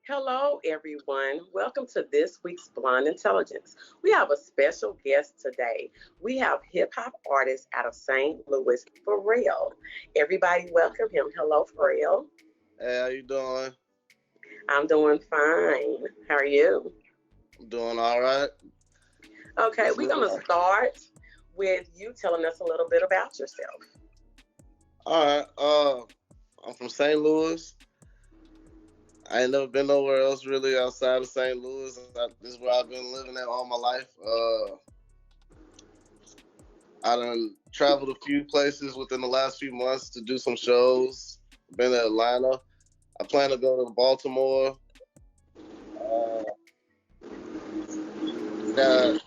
Hello, everyone. Welcome to this week's Blonde Intelligence. We have a special guest today. We have hip hop artist out of St. Louis, Farrell. Everybody, welcome him. Hello, Farrell. Hey, how you doing? I'm doing fine. How are you? I'm doing all right. Okay, Just we're living going to life. start with you telling us a little bit about yourself. All right. I'm from St. Louis. I ain't never been nowhere else really outside of St. Louis. This is where I've been living at all my life. I done traveled a few places within the last few months to do some shows. Been to Atlanta. I plan to go to Baltimore. Uh, yeah,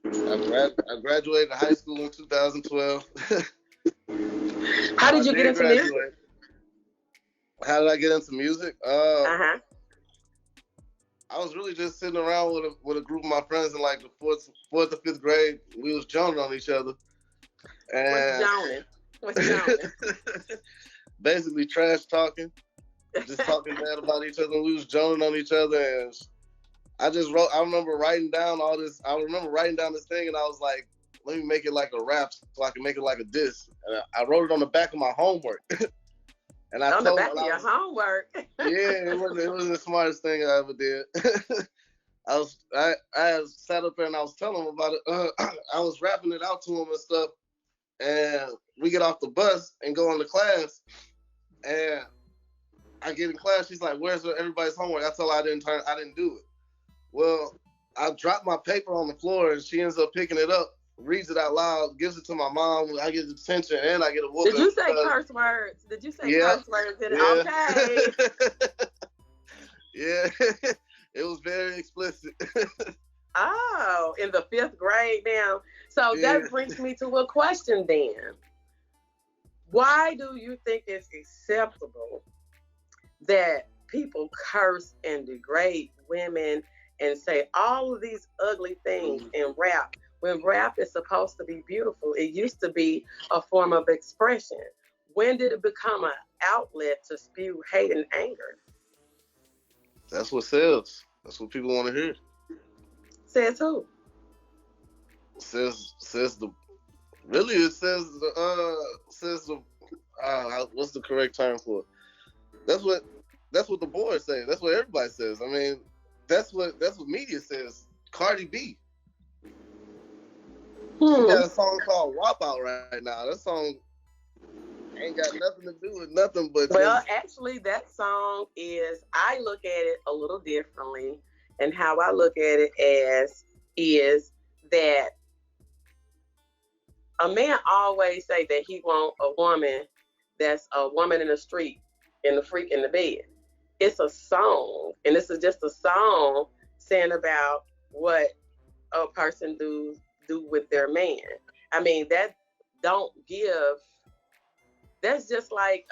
I graduated high school in 2012. How I did you get did into music? graduate. How did I get into music? Uh-huh. I was really just sitting around with a group of my friends in like the fourth or fifth grade. We was joning on each other, What's and Jonan? What's Jonan? basically trash talking, just talking bad about each other. We was joning on each other, and I just wrote. I remember writing down all this. I remember writing down this thing, and I was like, "Let me make it like a rap, so I can make it like a diss." And I wrote it on the back of my homework, and I On the told back them of I your was. homework. Yeah, it wasn't the smartest thing I ever did. I sat up there and I was telling him about it. I was rapping it out to him and stuff, and we get off the bus and go into class, and I get in class. She's like, "Where's everybody's homework?" I tell her I didn't do it. Well, I dropped my paper on the floor, and she ends up picking it up, reads it out loud, gives it to my mom. I get detention, and I get a Did whooping you say because curse words? Did you say yeah, curse words in it? yeah, Okay. yeah. It was very explicit. Oh, in the fifth grade now. So Yeah. that brings me to a question then. Why do you think it's acceptable that people curse and degrade women and say all of these ugly things in rap when rap is supposed to be beautiful? It used to be a form of expression. When did it become an outlet to spew hate and anger? That's what sells. That's what people want to hear. Says who? Says the really it says the what's the correct term for it? That's what the boys say. That's what everybody says. I mean, that's what media says. Cardi B. She Hmm. got a song called WAP out right now. That song ain't got nothing to do with nothing but Well, just actually, that song is, I look at it a little differently. And how I look at it as is that a man always say that he want a woman that's a woman in the street and the freak in the bed. It's a song, and this is just a song saying about what a person do with their man. I mean, that don't give. That's just like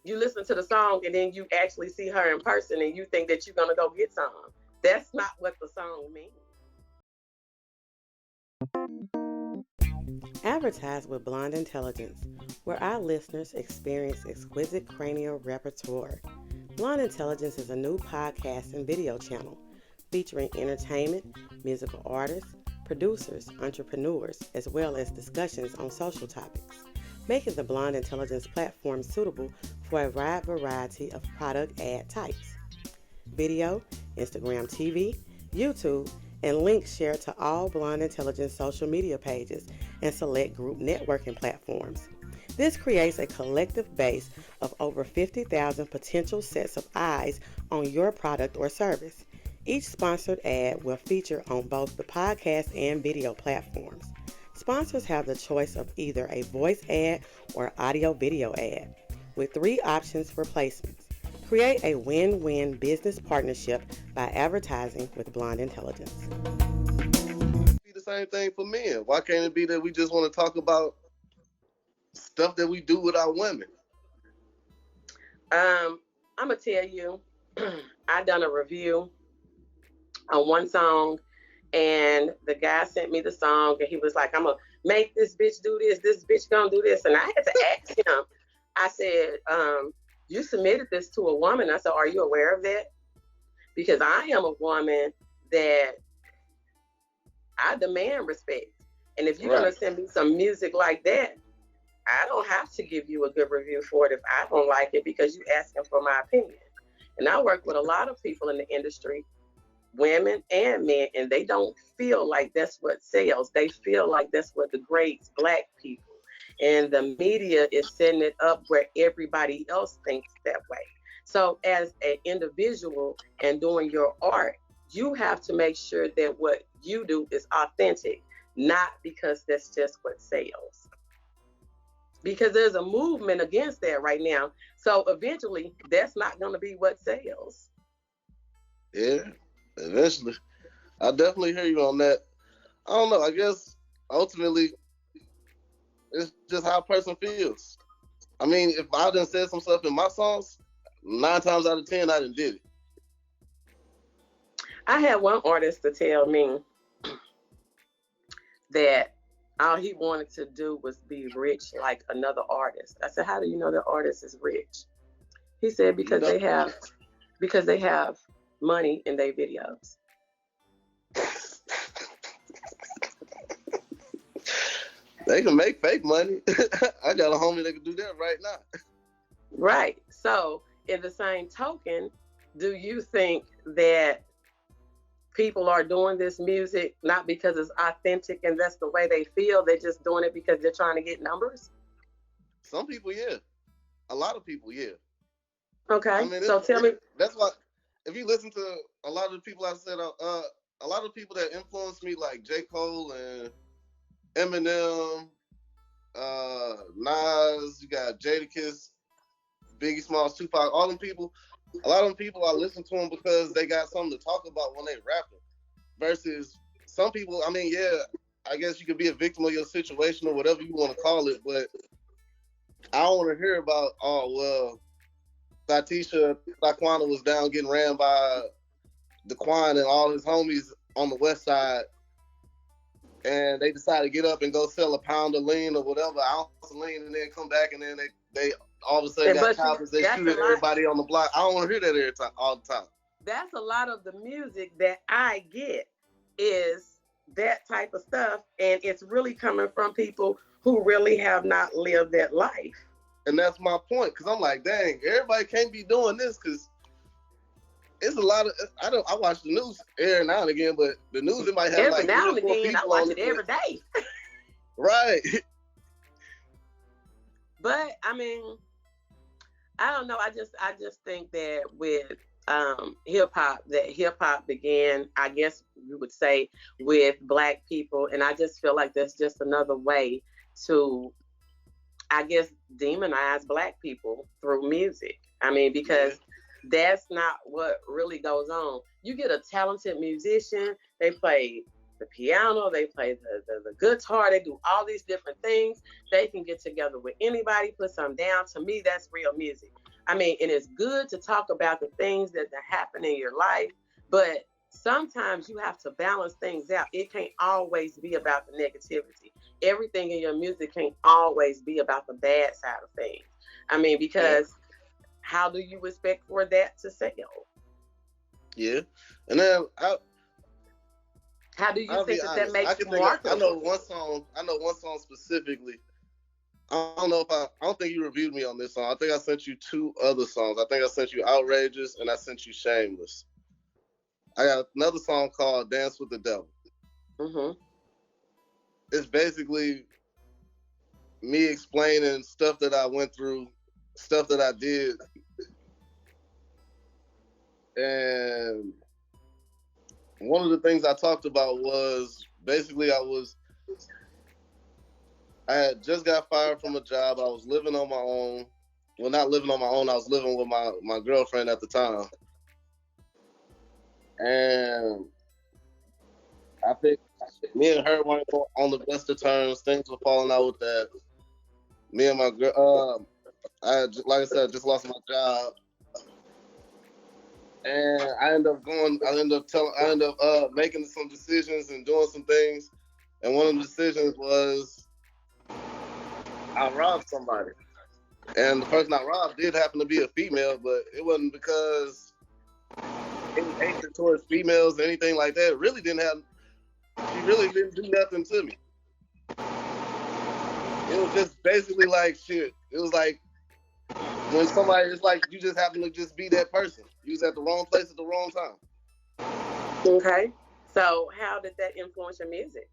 you listen to the song and then you actually see her in person and you think that you're gonna go get some. That's not what the song means. Advertise with Blonde Intelligence, where our listeners experience exquisite cranial repertoire. Blonde Intelligence is a new podcast and video channel featuring entertainment, musical artists, producers, entrepreneurs, as well as discussions on social topics, making the Blonde Intelligence platform suitable for a wide variety of product ad types. Video, Instagram TV, YouTube, and links shared to all Blonde Intelligence social media pages and select group networking platforms. This creates a collective base of over 50,000 potential sets of eyes on your product or service. Each sponsored ad will feature on both the podcast and video platforms. Sponsors have the choice of either a voice ad or audio video ad, with 3 options for placements. Create a win-win business partnership by advertising with Blonde Intelligence. be the same thing for men. Why can't it be that we just want to talk about stuff that we do with our women? I'm gonna tell you, I done a review on one song, and the guy sent me the song, and he was like, "I'm gonna make this bitch do this. This bitch gonna do this," and I had to ask him. I said, "You submitted this to a woman." I said, "Are you aware of that?" because I am a woman that I demand respect. And if you're going Right. to send me some music like that, I don't have to give you a good review for it if I don't like it because you're asking for my opinion. And I work with a lot of people in the industry, women and men, and they don't feel like that's what sells. They feel like that's what degrades Black people. And the media is setting it up where everybody else thinks that way. So, as an individual and doing your art, you have to make sure that what you do is authentic, not because that's just what sells. Because there's a movement against that right now. So, eventually, that's not going to be what sells. Yeah. Eventually, I definitely hear you on that. I don't know. I guess ultimately, it's just how a person feels. I mean, if I done said some stuff in my songs, 9 times out of 10, I done did it. I had one artist to tell me that all he wanted to do was be rich like another artist. I said, "How do you know the artist is rich?" He said, You because they have money in their videos." They can make fake money. I got a homie that can do that right now. Right. So, in the same token, do you think that people are doing this music not because it's authentic and that's the way they feel? They're just doing it because they're trying to get numbers? Some people, yeah. A lot of people, yeah. Okay. I mean, So tell me. that's why. If you listen to a lot of the people I said, a lot of people that influenced me, like J. Cole and Eminem, Nas, you got Jadakiss, Biggie Smalls, Tupac, all them people. A lot of them people, I listen to them because they got something to talk about when they rapping. Versus some people, I mean, yeah, I guess you could be a victim of your situation or whatever you want to call it, but I don't want to hear about, oh, well, Satisha Laquana was down getting ran by Daquan and all his homies on the west side, and they decided to get up and go sell a pound of lean or whatever, ounce of lean, and then come back and then they all of a sudden got choppers. They shoot at everybody on the block. I don't want to hear that every time, all the time. That's a lot of the music that I get is that type of stuff, and it's really coming from people who really have not lived that life. And that's my point, because I'm like, dang, everybody can't be doing this, because it's a lot of, I watch the news every now and again, but the news, it might have every like now and again, I watch it every it. day. Right. But I mean, I don't know. I just think that with hip hop began, I guess you would say, with Black people, and I just feel like that's just another way to, I guess, demonize Black people through music. I mean, because that's not what really goes on. You get a talented musician, they play the piano, they play the guitar, they do all these different things. They can get together with anybody, put something down. To me, that's real music. I mean, and it's good to talk about the things that happen in your life, but sometimes you have to balance things out. It can't always be about the negativity. Everything in your music can't always be about the bad side of things. I mean, because how do you expect for that to sell? Yeah. And then how do you think that makes you marketable? I know one song specifically. I don't think you reviewed me on this song. I think I sent you 2 other songs. I think I sent you Outrageous and I sent you Shameless. I got another song called Dance with the Devil. Mm-hmm. It's basically me explaining stuff that I went through, stuff that I did. And one of the things I talked about was basically I had just got fired from a job. I was living on my own. Well, not living on my own. I was living with my girlfriend at the time. And I think me and her weren't on the best of terms. Things were falling out with that. Me and my girl, like I said, just lost my job. And I ended up making some decisions and doing some things. And one of the decisions was I robbed somebody. And the person I robbed did happen to be a female, but it wasn't because any hatred towards females or anything like that. She really didn't do nothing to me. It was just basically like shit. It was like when somebody, it's like you just happen to just be that person. You was at the wrong place at the wrong time. Okay. So how did that influence your music?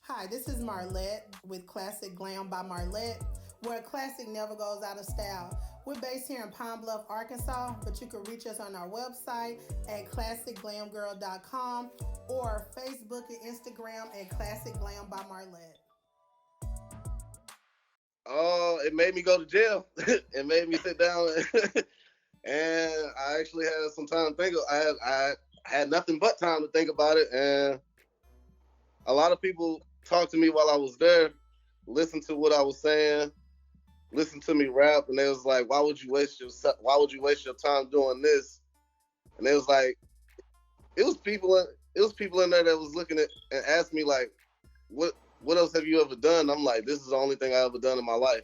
Hi, this is Marlette with Classic Glam by Marlette, where classic never goes out of style. We're based here in Pine Bluff, Arkansas, but you can reach us on our website at classicglamgirl.com or Facebook and Instagram at Classic Glam by Marlette. Oh, it made me go to jail. It made me sit down, and I actually had some time to think. I had nothing but time to think about it, and a lot of people talked to me while I was there, listened to what I was saying, listened to me rap, and they was like, "Why would you waste your time doing this?" And they was like, it was people in there that was looking at and asked me like, what else have you ever done? I'm like, this is the only thing I ever done in my life.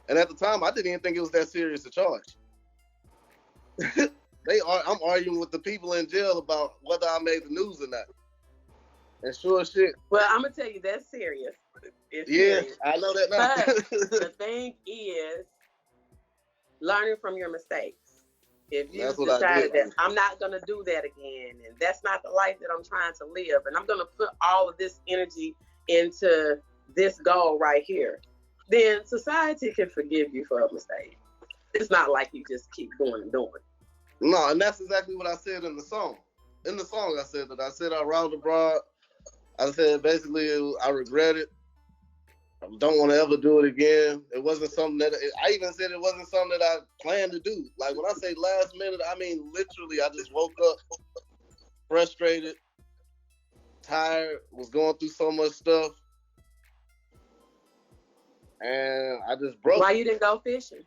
And at the time, I didn't even think it was that serious a charge. I'm arguing with the people in jail about whether I made the news or not. And sure as shit. Well, I'm gonna tell you that's serious. It's yeah, serious. I know that now. But the thing is, learning from your mistakes. If you decided that I'm not gonna do that again, and that's not the life that I'm trying to live, and I'm gonna put all of this energy into this goal right here, then society can forgive you for a mistake. It's not like you just keep going and doing. No, and that's exactly what I said in the song. In the song, I said that. I said I robbed abroad. I said basically I regret it. I don't want to ever do it again. It wasn't something I even said it wasn't something that I planned to do. Like when I say last minute, I mean literally I just woke up frustrated, tired, was going through so much stuff, and I just broke. Why you didn't go fishing?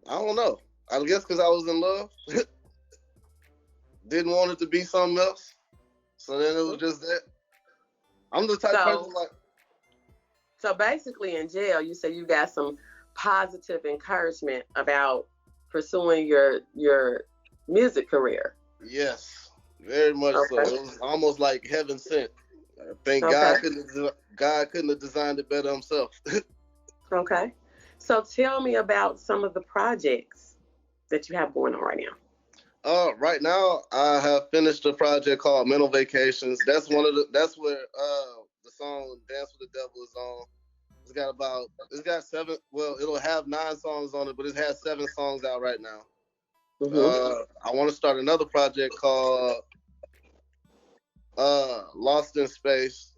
I don't know. I guess because I was in love. Didn't want it to be something else. So then it was just that. I'm the type of person like. So basically in jail, you said you got some positive encouragement about pursuing your music career. Yes, very much so. It was almost like heaven sent. I think God couldn't have designed it better himself. Okay. So tell me about some of the projects that you have going on right now. Right now I have finished a project called Mental Vacations. That's where the song Dance with the Devil is on. It's got 7, well, it'll have 9 songs on it, but it has 7 songs out right now. Mm-hmm. I want to start another project called Lost in Space.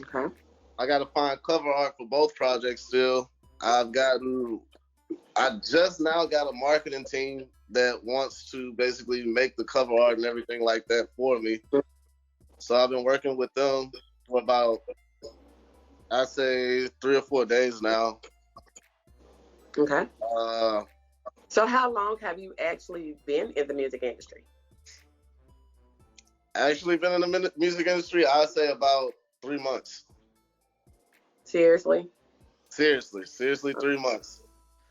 Okay. I got to find cover art for both projects still. I just now got a marketing team that wants to basically make the cover art and everything like that for me. So I've been working with them for about, I'd say 3 or 4 days now. Okay. So how long have you actually been in the music industry? Actually been in the music industry, I'd say about 3 months. Seriously? Seriously, 3 months.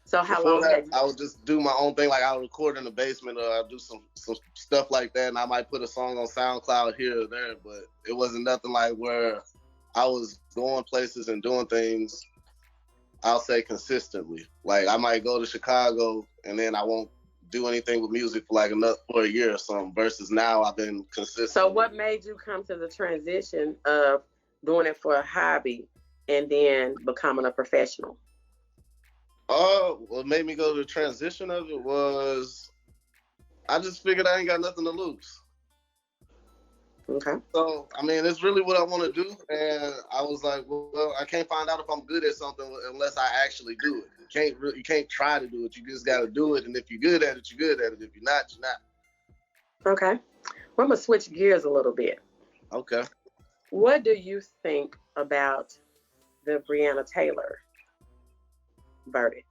So how long? I would just do my own thing, like I would record in the basement, or I'd do some stuff like that, and I might put a song on SoundCloud here or there, but it wasn't nothing like where I was going places and doing things, I'll say consistently. Like I might go to Chicago and then I won't do anything with music for a year or something, versus now I've been consistent. So what made you come to the transition of doing it for a hobby and then becoming a professional? What made me go to the transition of it was I just figured I ain't got nothing to lose. Okay. So, I mean, it's really what I want to do. And I was like, well, I can't find out if I'm good at something unless I actually do it. You can't try to do it. You just got to do it. And if you're good at it, you're good at it. If you're not, you're not. Okay. Well, I'm going to switch gears a little bit. Okay. What do you think about the Breonna Taylor verdict?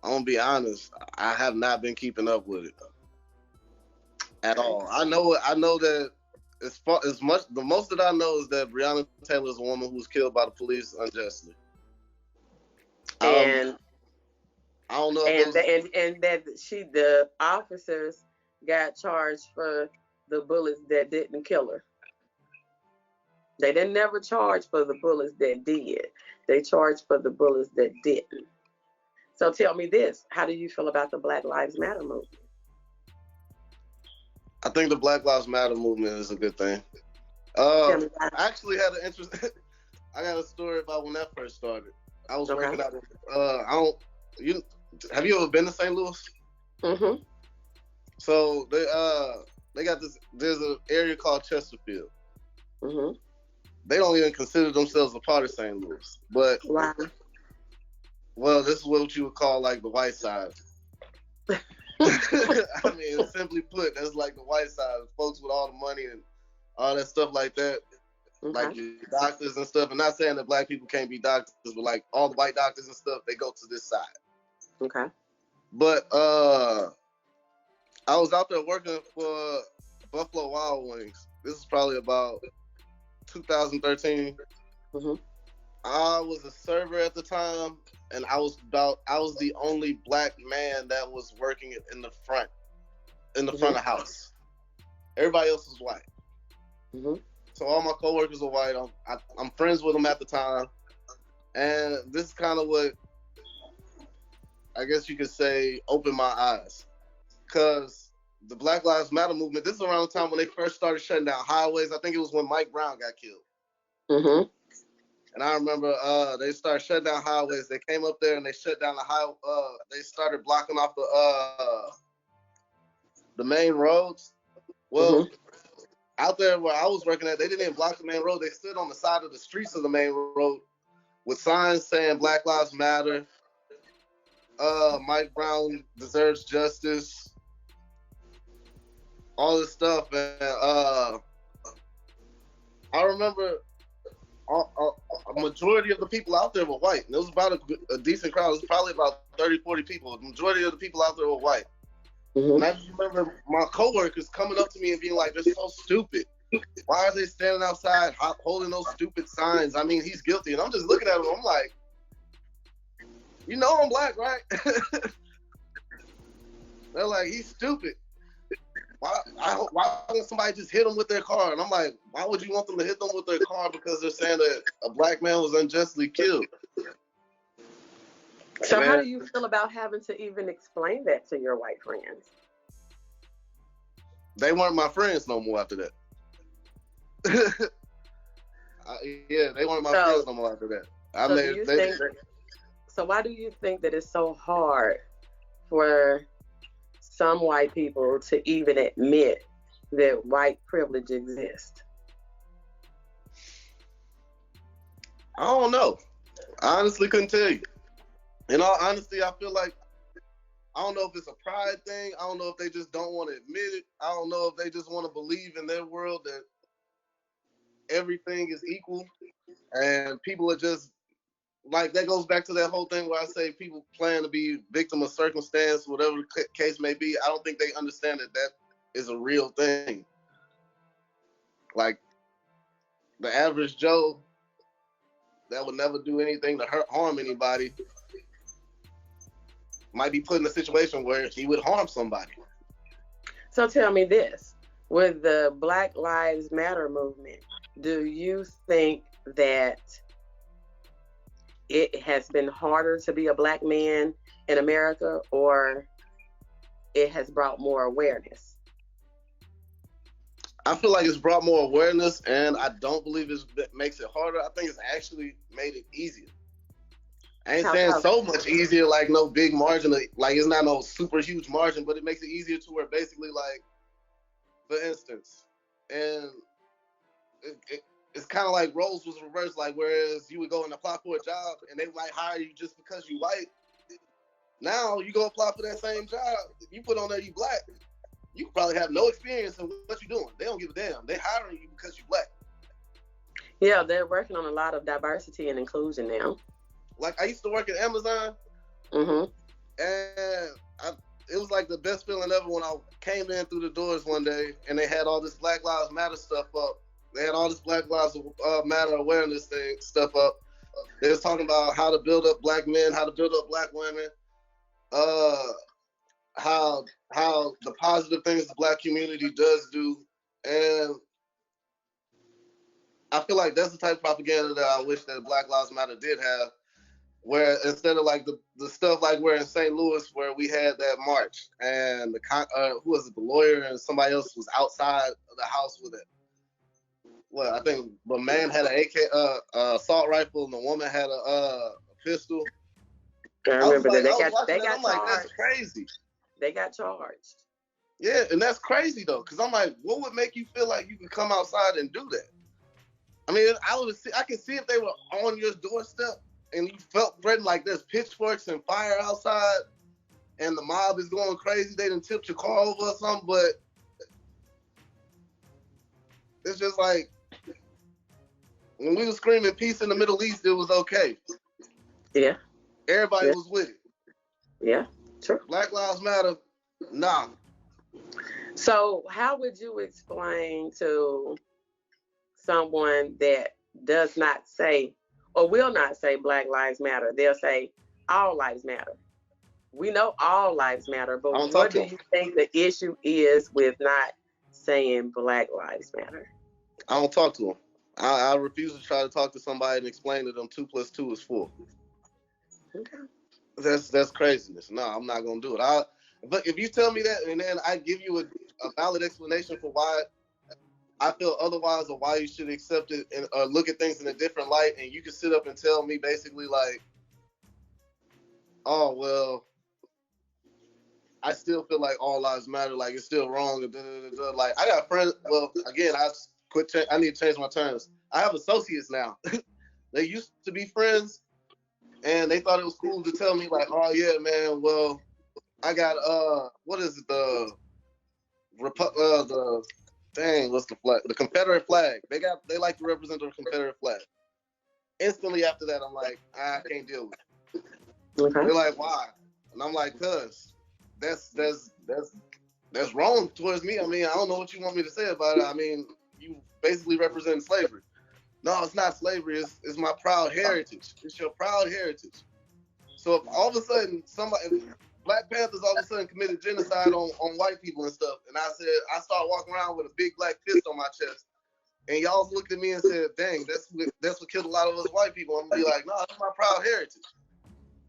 I'm going to be honest. I have not been keeping up with it at all. I know that the most that I know is that Breonna Taylor is a woman who was killed by the police unjustly. And I don't know if And those. the officers got charged for the bullets that didn't kill her. They didn't never charge for the bullets that did. They charged for the bullets that didn't. So tell me this: how do you feel about the Black Lives Matter movement? I think the Black Lives Matter movement is a good thing. Tell me why. I actually had an interest. I got a story about when that first started. I was working out. Have you ever been to St. Louis? Mm-hmm. So they got this. There's an area called Chesterfield. Mm-hmm. They don't even consider themselves a part of St. Louis, but Why? Well, this is what you would call like the white side. I mean, simply put, that's like the white side, folks with all the money and all that stuff like that. Okay. Like doctors and stuff. And not saying that black people can't be doctors, but like all the white doctors and stuff, they go to this side. Okay. But I was out there working for Buffalo Wild Wings. This is probably about 2013. Mm-hmm. I was a server at the time, and I was the only black man that was working in the front of house. Everybody else was white. Mm-hmm. So all my coworkers were white. I'm friends with them at the time, and this is kind of what I guess you could say opened my eyes, because the Black Lives Matter movement. This is around the time when they first started shutting down highways. I think it was when Mike Brown got killed. Mm-hmm. And I remember they started shutting down highways. They came up there and they shut down the they started blocking off the main roads. Well, out there where I was working at, they didn't even block the main road. They stood on the side of the streets of the main road with signs saying Black Lives Matter. Mike Brown deserves justice. All this stuff. And I remember a majority of the people out there were white. And it was about a decent crowd. It was probably about 30, 40 people. The majority of the people out there were white. Mm-hmm. And I just remember my coworkers coming up to me and being like, they're so stupid. Why are they standing outside holding those stupid signs? I mean, he's guilty. And I'm just looking at him. I'm like, you know I'm black, right? They're like, he's stupid. Why don't somebody just hit them with their car? And I'm like, why would you want them to hit them with their car because they're saying that a black man was unjustly killed? So how do you feel about having to even explain that to your white friends? They weren't my friends no more after that. They weren't my friends no more after that. So why do you think that it's so hard for some white people to even admit that white privilege exists? I don't know. I honestly couldn't tell you. In all honesty, I feel like, I don't know if it's a pride thing. I don't know if they just don't want to admit it. I don't know if they just want to believe in their world that everything is equal and people are just, like, that goes back to that whole thing where I say people plan to be victim of circumstance, whatever the case may be. I don't think they understand that is a real thing. Like, the average Joe that would never do anything to harm anybody might be put in a situation where he would harm somebody. So tell me this, with the Black Lives Matter movement, do you think that it has been harder to be a black man in America, or it has brought more awareness? I feel like it's brought more awareness, and I don't believe it makes it harder. I think it's actually made it easier. I ain't saying so much easier, like no big margin, like it's not no super huge margin, but it makes it easier to where basically, like, for instance, and it's kind of like roles was reversed, like whereas you would go and apply for a job and they might hire you just because you white. Now you go apply for that same job, you put on there you black, you probably have no experience in what you're doing. They don't give a damn. They hiring you because you black. Yeah, they're working on a lot of diversity and inclusion now. Like, I used to work at Amazon, and it was like the best feeling ever when I came in through the doors one day and they had all this Black Lives Matter stuff up. They had all this Black Lives Matter awareness stuff up. They was talking about how to build up black men, how to build up black women, uh how the positive things the black community does do, and I feel like that's the type of propaganda that I wish that Black Lives Matter did have, where instead of like the stuff like we're in St. Louis where we had that march and who was it, the lawyer and somebody else was outside of the house with it. Well, I think the man had an AK assault rifle and the woman had a pistol. I remember that. They got charged. That's crazy. They got charged. Yeah, and that's crazy though, because I'm like, what would make you feel like you could come outside and do that? I mean, I can see if they were on your doorstep and you felt threatened, like there's pitchforks and fire outside, and the mob is going crazy. They done tipped your car over or something, but it's just like when we were screaming peace in the Middle East, it was okay. Yeah. Everybody was with it. Yeah, sure. Black Lives Matter, nah. So how would you explain to someone that does not say or will not say Black Lives Matter? They'll say all lives matter. We know all lives matter, but what do you think the issue is with not saying Black Lives Matter? I don't talk to them. I refuse to try to talk to somebody and explain to them 2 + 2 is 4. Okay. That's craziness. No, I'm not gonna do it. But if you tell me that and then I give you a valid explanation for why I feel otherwise or why you should accept it and look at things in a different light, and you can sit up and tell me basically like, oh well, I still feel like all lives matter, like it's still wrong. Like I got friends. Well, again, I need to change my terms. I have associates now. They used to be friends, and they thought it was cool to tell me like, oh yeah, man, well, I got what is it, what's the flag? The Confederate flag. They like to represent the Confederate flag. Instantly after that, I'm like, I can't deal with it. Okay. They're like, why? And I'm like, cause that's wrong towards me. I mean, I don't know what you want me to say about it. I mean, you basically represent slavery. No, it's not slavery. It's my proud heritage. It's your proud heritage. So if all of a sudden Black Panthers all of a sudden committed genocide on white people and stuff, and I started walking around with a big black fist on my chest, and y'all looked at me and said, dang, that's what killed a lot of us white people. I'm gonna be like, no, that's my proud heritage.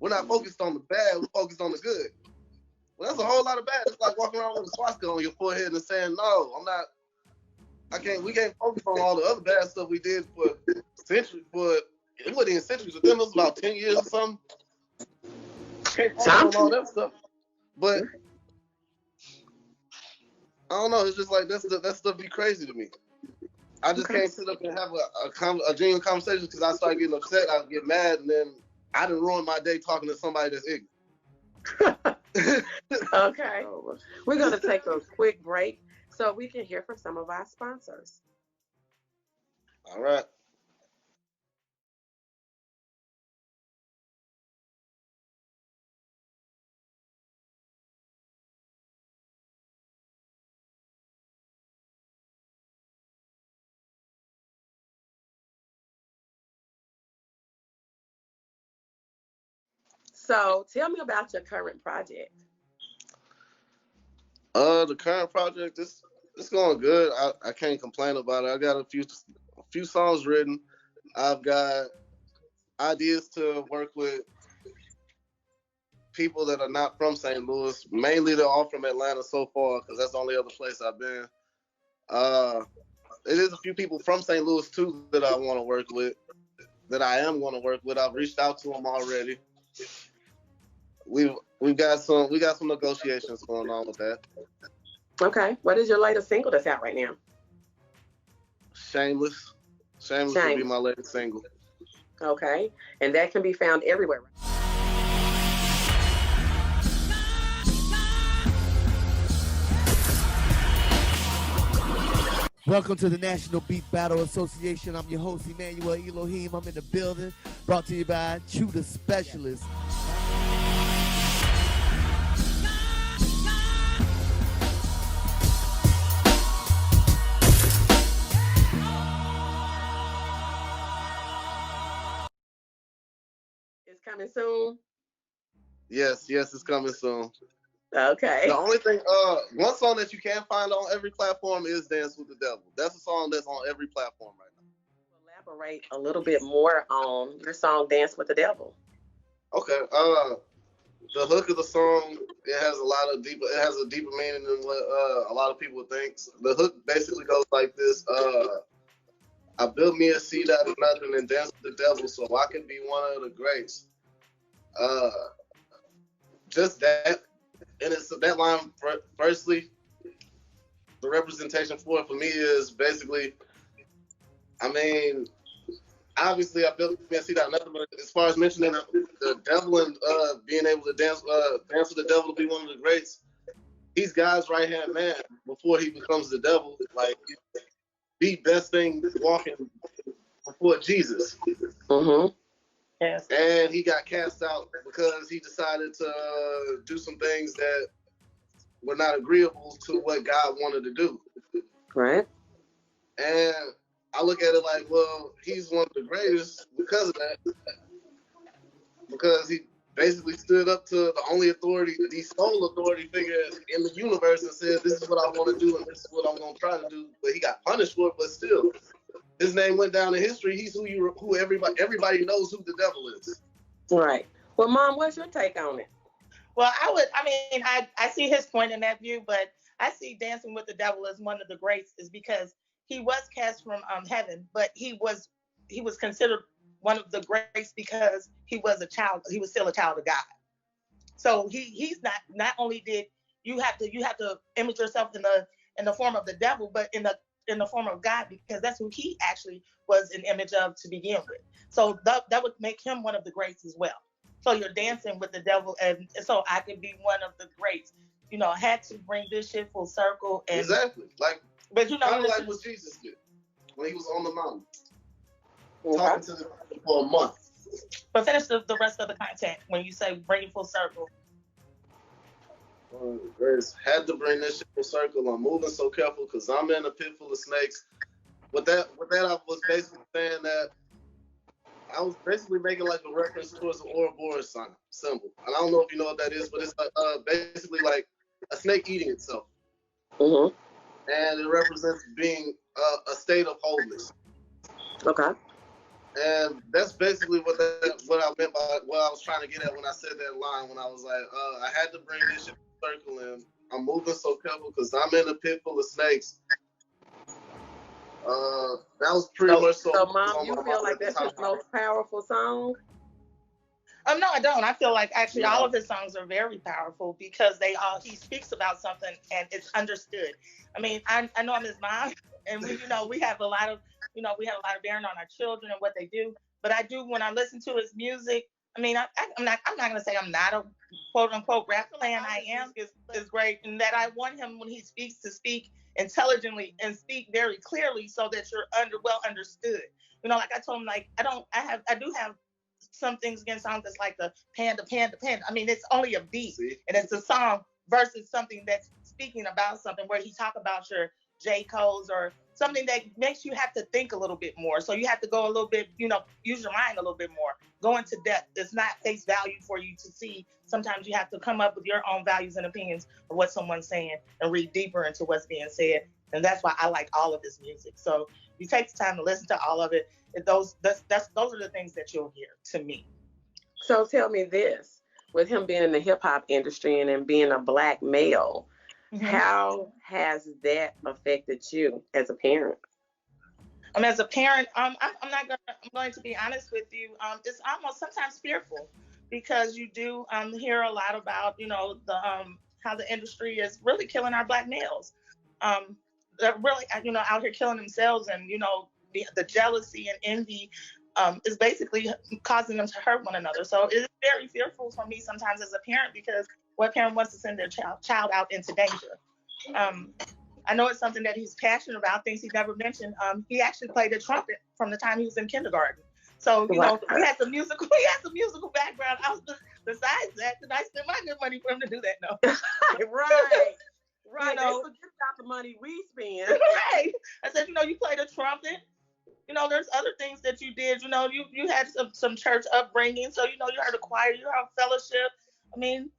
We're not focused on the bad, we're focused on the good. Well, that's a whole lot of bad. It's like walking around with a swastika on your forehead and saying, no, we can't focus on all the other bad stuff we did for centuries, but it wasn't even centuries, but then it was about 10 years or something. Can't focus on all that stuff. But I don't know, it's just like that stuff be crazy to me. I just can't sit up and have a genuine conversation because I start getting upset, I get mad, and then I done ruin my day talking to somebody that's ignorant. Okay. We're going to take a quick break so we can hear from some of our sponsors. All right. So tell me about your current project. The current project, it's going good. I can't complain about it. I got a few songs written. I've got ideas to work with people that are not from St. Louis. Mainly they're all from Atlanta so far because that's the only other place I've been. It is a few people from St. Louis too that I want to work with, that I am going to work with. I've reached out to them already. We've got some negotiations going on with that. Okay. What is your latest single that's out right now? Shameless. Shameless will be my latest single. Okay. And that can be found everywhere. Welcome to the National Beat Battle Association. I'm your host, Emmanuel Elohim. I'm in the building. Brought to you by Chew the Specialist. It's coming soon. Yes, it's coming soon. Okay. The only thing, one song that you can find on every platform is "Dance with the Devil." That's a song that's on every platform right now. Elaborate a little bit more on your song "Dance with the Devil." Okay. The hook of the song, it has a deeper meaning than what a lot of people think. The hook basically goes like this: I built me a seat out of nothing and danced with the devil so I can be one of the greats. Uh, just that, and it's that line. Firstly, the representation for it for me is basically, I mean, obviously I built me a seat out of nothing, but as far as mentioning the devil and being able to dance with the devil to be one of the greats, he's God's right hand man before he becomes the devil. Like the best thing walking before Jesus. Mm-hmm. Yes. And he got cast out because he decided to do some things that were not agreeable to what God wanted to do. Right. And I look at it like, well, he's one of the greatest because of that, because he basically stood up to the only authority, the sole authority figure in the universe, and said, "This is what I want to do, and this is what I'm going to try to do." But he got punished for it. But still, his name went down in history. He's who everybody knows who the devil is. Right. Well, Mom, what's your take on it? Well, I see his point in that view, but I see Dancing with the Devil as one of the greats is because he was cast from heaven, but he was considered one of the greats because he was still a child of God. So he's not only did you have to image yourself in the form of the devil, but in the form of God, because that's who he actually was an image of to begin with. So that would make him one of the greats as well. So you're dancing with the devil, and so I could be one of the greats. I had to bring this shit full circle. And exactly, but kind of like what Jesus did when he was on the mountain, talking to the people for a month. But finish the rest of the content when you say bring it full circle. Had to bring this shit full circle. I'm moving so careful because I'm in a pit full of snakes. With that, I was basically saying that I was basically making like a reference towards the Ouroboros symbol. And I don't know if you know what that is, but it's basically like a snake eating itself. Mm-hmm. And it represents being a state of wholeness. Okay. And that's basically what I meant by what I was trying to get at when I said that line. When I was like, I had to bring this shit circle in. I'm moving so careful because I'm in a pit full of snakes. That was pretty much so. So, Mom, you feel like that's his most powerful song? No, I don't. I feel like actually all of his songs are very powerful because he speaks about something and it's understood. I mean, I know I'm his mom, and we have a lot of bearing on our children and what they do. But I do, when I listen to his music. I mean, I'm not gonna say I'm not a quote unquote rapper, and I am is great, and that I want him when he speaks to speak intelligently and speak very clearly so that you're well understood. Like I told him, like I do have some things against songs that's like the panda. I mean, it's only a beat and it's a song versus something that's speaking about something where he talk about your J. Cole's or something that makes you have to think a little bit more. So you have to go a little bit, use your mind a little bit more. Go into depth. It's not face value for you to see. Sometimes you have to come up with your own values and opinions of what someone's saying and read deeper into what's being said. And that's why I like all of his music. So you take the time to listen to all of it. Those are the things that you'll hear to me. So tell me this, with him being in the hip hop industry and being a Black male, how has that affected you as a parent? As a parent, I'm going to be honest with you. It's almost sometimes fearful because you do hear a lot about the how the industry is really killing our Black males. They're really out here killing themselves, and the jealousy and envy is basically causing them to hurt one another. So it is very fearful for me sometimes as a parent, because what parent wants to send their child out into danger? I know it's something that he's passionate about, things he never mentioned. He actually played the trumpet from the time he was in kindergarten. So, he has a musical background. Besides that, did I spend my good money for him to do that? No. Right. Right. They forget about the money we spend. Right. I said, you played a trumpet. There's other things that you did. You had some church upbringing. So, you heard a choir, you heard fellowship. I mean,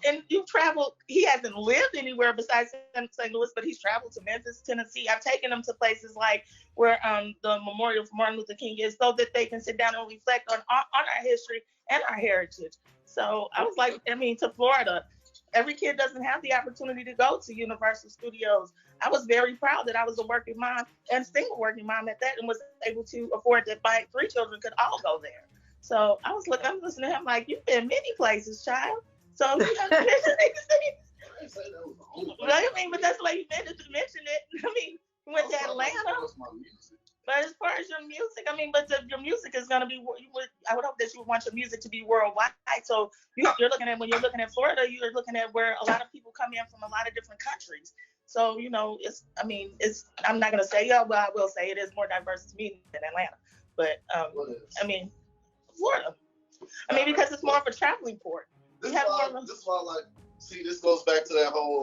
and you've traveled. He hasn't lived anywhere besides St. Louis, but he's traveled to Memphis, Tennessee. I've taken him to places like where the memorial for Martin Luther King is, so that they can sit down and reflect on our history and our heritage. So I was like, to Florida. Every kid doesn't have the opportunity to go to Universal Studios. I was very proud that I was a working mom and single working mom at that, and was able to afford that my 3 children could all go there. So I'm listening to him like, you've been many places, child. So you have to mention these things. But that's why you meant to mention it. You went to Atlanta. But as far as your music, but your music is going to be, I would hope that you would want your music to be worldwide. So you're looking at, when you're looking at Florida, you're looking at where a lot of people come in from a lot of different countries. So, I'm not going to say, I will say it is more diverse to me than Atlanta. But, Florida. Because it's more of a traveling port. This is why, this goes back to that whole,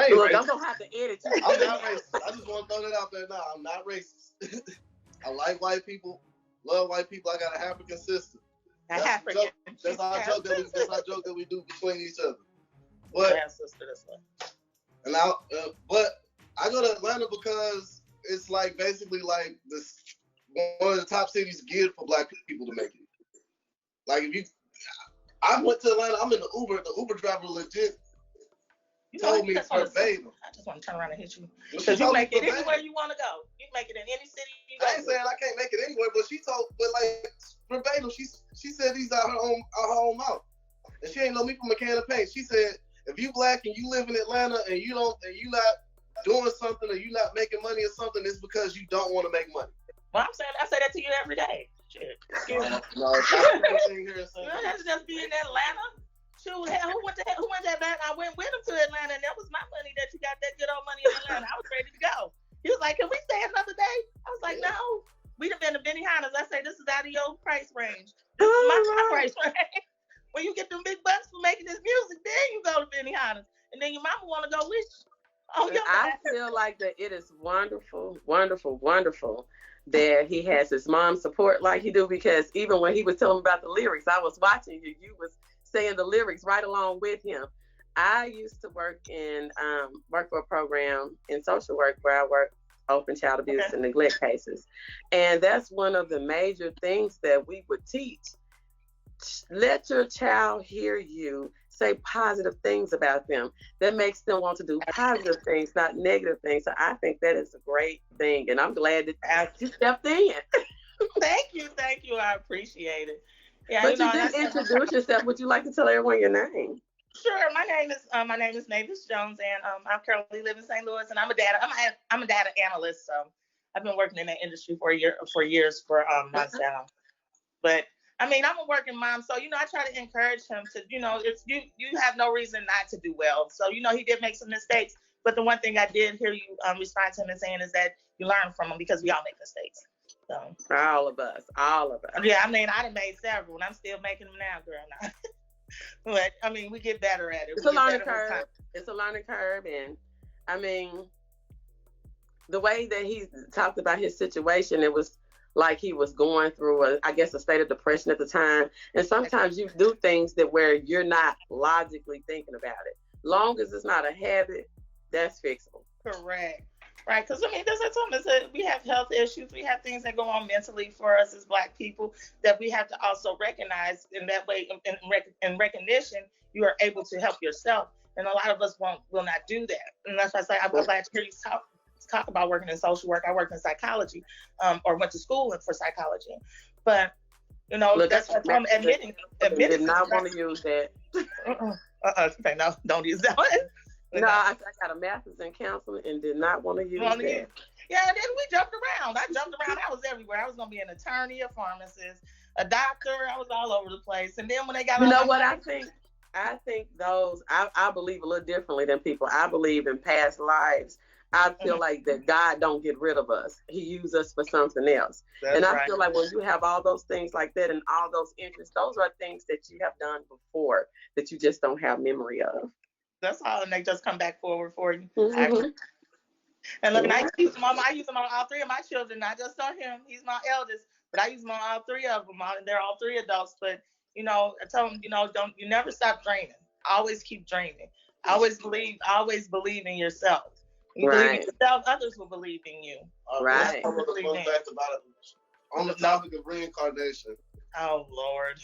Look, I'm gonna have to edit you. I'm not racist. I just want to throw that out there now. I'm not racist. I like white people, love white people. I got a African sister. That's our joke that we do between each other. But but I go to Atlanta because it's basically this one of the top cities geared for black people to make it. I went to Atlanta. I'm in the Uber. The Uber driver legit told me verbatim. I just want to turn around and hit you. Because you make it anywhere you want to go. You make it in any city you go. I ain't saying I can't make it anywhere, but verbatim, she said these out her own mouth. And she ain't know me from a can of paint. She said, if you black and you live in Atlanta and you not doing something or you not making money or something, it's because you don't want to make money. Well, I say that to you every day. Shit. Excuse me. No, it's not anything here. That's just be in Atlanta. Shoot, who went to Atlanta? I went with him to Atlanta, and that was my money that you got, that good old money in Atlanta. I was ready to go. He was like, can we stay another day? I was like, no. We'd have been to Benihana's. I say, this is out of your price range. This is my price range. When you get them big bucks for making this music, then you go to Benihana's. And then your mama want to go with you. I feel like that it is wonderful, wonderful, wonderful that he has his mom's support like he do, because even when he was telling me about the lyrics, I was watching you. You was saying the lyrics right along with him. I used to work for a program in social work where I work open child abuse and neglect cases. And that's one of the major things that we would teach. Let your child hear you say positive things about them. That makes them want to do positive things, not negative things. So I think that is a great thing. And I'm glad that you stepped in. Thank you. I appreciate it. Yeah, but you didn't introduce yourself. Would you like to tell everyone your name? Sure. My name is Mavis Jones, and I currently live in St. Louis, and I'm a data analyst. So I've been working in that industry for years for months now. But I'm a working mom, so I try to encourage him to, if you have no reason not to do well. So he did make some mistakes, but the one thing I did hear you respond to him and saying is that you learn from them, because we all make mistakes. So all of us. Yeah, I done made several, and I'm still making them now, girl. Now. But we get better at it. It's a learning curve. It's a learning curve, and the way that he talked about his situation, it was like he was going through a state of depression at the time. And sometimes you do things where you're not logically thinking about it. Long as it's not a habit, that's fixable. Correct. Right, because that's something. We have health issues. We have things that go on mentally for us as Black people that we have to also recognize. In that way, in recognition, you are able to help yourself. And a lot of us will not do that. And that's why I say I'm glad to hear you talk about working in social work. I worked in psychology, or went to school for psychology. But look, that's what I'm admitting. Did not want to use that. No, don't use that one. No, I got a master's in counseling and did not want to use that. Yeah, then we jumped around. I was everywhere. I was going to be an attorney, a pharmacist, a doctor. I was all over the place. And then when they got I think those, I believe a little differently than people. I believe in past lives. I feel like that God don't get rid of us. He uses us for something else. I feel like when you have all those things like that and all those interests, those are things that you have done before that you just don't have memory of. That's all, and they just come back forward for you. Mm-hmm. And look, I use them on all 3 of my children, not just on him. He's my eldest, but I use them on all 3 of them. And they're all 3 adults. But I tell them, you never stop dreaming. Always keep dreaming. Always believe in yourself. You believe in yourself, others will believe in you. Right. Fun fact about it. On the topic of reincarnation. Oh Lord.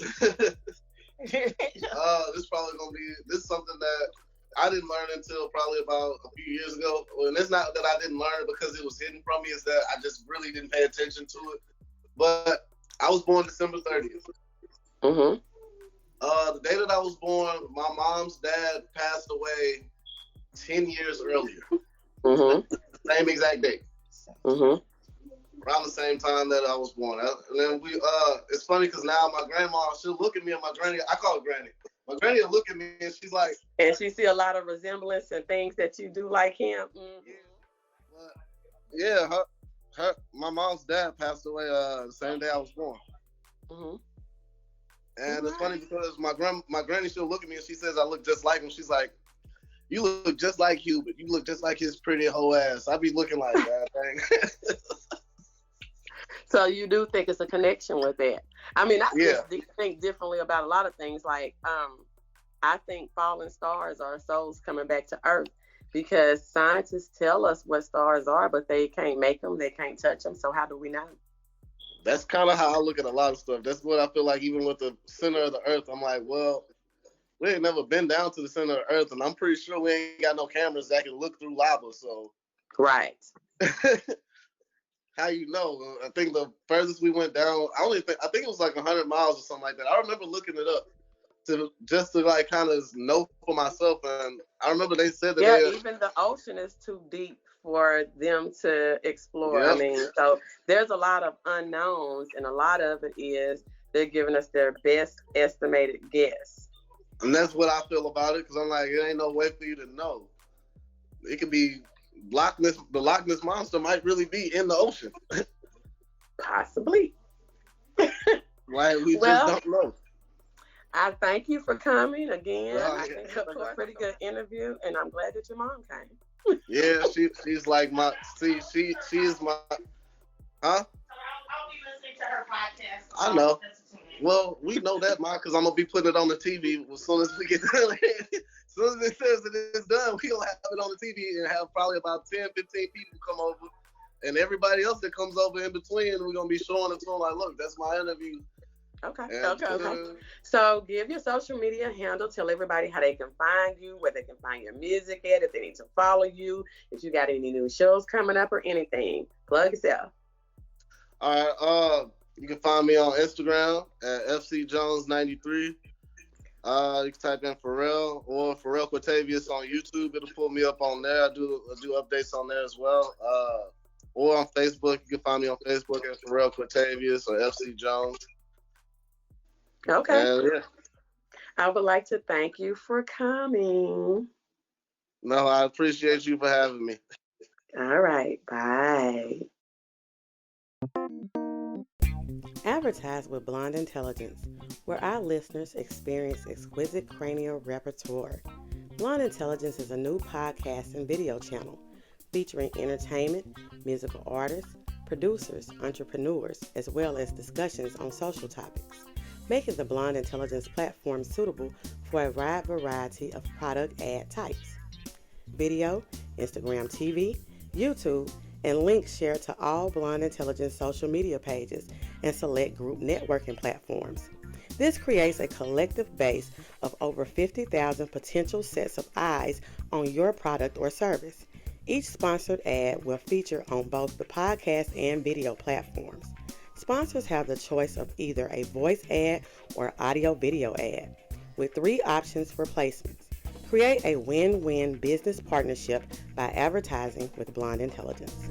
This probably gonna be something that I didn't learn until probably about a few years ago. And it's not that I didn't learn it because it was hidden from me, it's that I just really didn't pay attention to it. But I was born December 30th. Mm-hmm. The day that I was born, my mom's dad passed away 10 years earlier. Mm-hmm. Same exact date. Mm-hmm. Around the same time that I was born. And then it's funny because now my grandma, she'll look at me and my granny, I call her granny. My granny will look at me and she's like. And she see a lot of resemblance and things that you do like him. Mm-hmm. Yeah, my mom's dad passed away the same day I was born. Mm-hmm. And it's funny because my granny, she'll look at me and she says I look just like him. She's like, you look just like Hubert. You look just like his pretty whole ass. I be looking like that thing. So you do think it's a connection with that? I mean, I just think differently about a lot of things. Like, I think fallen stars are souls coming back to Earth because scientists tell us what stars are, but they can't make them. They can't touch them. So how do we know? That's kind of how I look at a lot of stuff. That's what I feel like even with the center of the Earth. I'm like, well, we ain't never been down to the center of the Earth, and I'm pretty sure we ain't got no cameras that can look through lava. So, right. How you know? I think the furthest we went down, I think it was like 100 miles or something like that. I remember looking it up to like kind of know for myself, and I remember they said that even the ocean is too deep for them to explore. Yep. I mean, so there's a lot of unknowns, and a lot of it is they're giving us their best estimated guess. And that's what I feel about it, because I'm like, it ain't no way for you to know. It could be the Loch Ness Monster might really be in the ocean. Possibly. Like, we just don't know. I thank you for coming again. Well, I think it was a pretty good interview, and I'm glad that your mom came. Yeah, she's like my, she is my, huh? I'll be listening to her podcast. I know. Well, we know that, Mom, because I'm going to be putting it on the TV as soon as we get done. As soon as it says that it's done, we'll have it on the TV and have probably about 10, 15 people come over. And everybody else that comes over in between, we're going to be showing it to them like, look, that's my interview. Okay. So give your social media handle. Tell everybody how they can find you, where they can find your music at, if they need to follow you, if you got any new shows coming up or anything. Plug yourself. All right. You can find me on Instagram at FCJones93. You can type in Farrell or Farrell Quatavius on YouTube. It'll pull me up on there. I do updates on there as well. Or on Facebook. You can find me on Facebook at Farrell Quatavius or FC Jones. Okay. And, I would like to thank you for coming. No, I appreciate you for having me. All right. Bye. Advertise with Blonde Intelligence, where our listeners experience exquisite cranial repertoire. Blonde Intelligence is a new podcast and video channel featuring entertainment, musical artists, producers, entrepreneurs, as well as discussions on social topics, making the Blonde Intelligence platform suitable for a wide variety of product ad types. Video, Instagram TV, YouTube, and links shared to all Blonde Intelligence social media pages and select group networking platforms. This creates a collective base of over 50,000 potential sets of eyes on your product or service. Each sponsored ad will feature on both the podcast and video platforms. Sponsors have the choice of either a voice ad or audio-video ad, with 3 options for placements. Create a win-win business partnership by advertising with Blonde Intelligence.